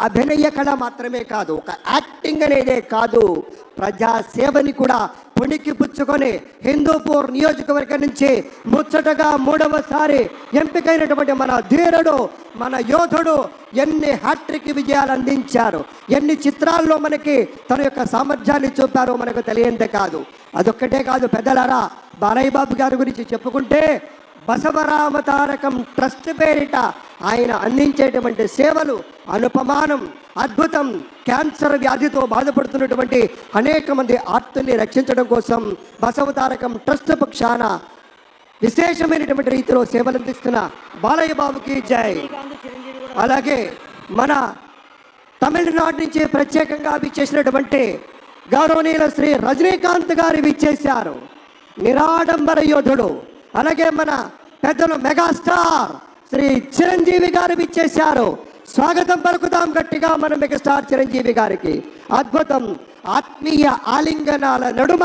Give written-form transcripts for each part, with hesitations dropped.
అభినయ కళ మాత్రమే కాదు, ఒక యాక్టింగ్ అనేదే కాదు, ప్రజాసేవని కూడా పుణికి పుచ్చుకొని హిందూపూర్ నియోజకవర్గం నుంచి ముచ్చటగా 3వసారి ఎంపికైనటువంటి మన ధీరుడు, మన యోధుడు ఎన్ని హ్యాట్రిక్ విజయాలు అందించారు, ఎన్ని చిత్రాల్లో మనకి తన యొక్క సామర్థ్యాన్ని చూపారో మనకు తెలియందే కాదు. అదొక్కటే కాదు పెద్దలారా, బాలయ్య బాబు గారి గురించి చెప్పుకుంటే బసవరామ తారకం ట్రస్ట్ పేరిట ఆయన అందించేటువంటి సేవలు అనుపమానం, అద్భుతం. క్యాన్సర్ వ్యాధితో బాధపడుతున్నటువంటి అనేక మంది ఆర్తుల్ని రక్షించడం కోసం బసవ తారకం ట్రస్ట్ పక్షాన విశేషమైనటువంటి రీతిలో సేవలు అందిస్తున్న బాలయ్య బాబుకి జై. అలాగే మన తమిళనాడు నుంచి ప్రత్యేకంగా విచ్చేసినటువంటి గౌరవనీయుల శ్రీ రజనీకాంత్ గారు విచ్చేశారు, నిరాడంబర యోధుడు. అలాగే మన పెద్దలు మెగాస్టార్ శ్రీ చిరంజీవి గారు విచ్చేశారు. స్వాగతం పలుకుతాం గట్టిగా మన మెగాస్టార్ చిరంజీవి గారికి. అద్భుతం. ఆత్మీయ ఆలింగనాల నడుమ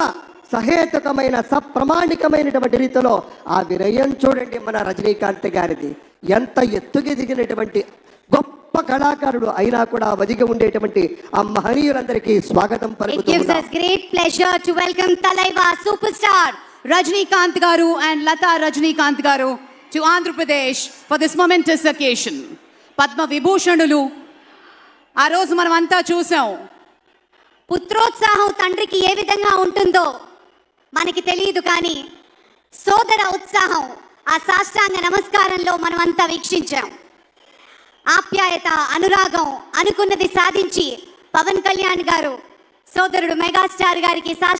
సహేతుకమైన సప్రమాణికమైనటువంటి రీతిలో ఆ వినయం చూడండి మన రజనీకాంత్ గారిది. ఎంత ఎత్తుకెదిగినటువంటి గొప్ప కళాకారుడు అయినా కూడా వదిగి ఉండేటువంటి ఆ మహనీయులందరికీ స్వాగతం పలుకుతున్నాం. Rajnikanth Garu and Lata Rajnikanth Garu to Andhra Pradesh for this momentous occasion. Padma Vibhushanulu ఆ రోజు మనం అంతా చూసాం. పుత్రోత్సాహం తండ్రికి ఏ విధంగా ఉంటుందో మనకి తెలియదు, కానీ సోదర ఉత్సాహం ఆ సాష్టాంగ నమస్కారంలో మనం అంతా వీక్షించాం. ఆప్యాయత, అనురాగం, అనుకున్నది సాధించి పవన్ కళ్యాణ్ గారు సోదరుడు మెగాస్టార్ గారికి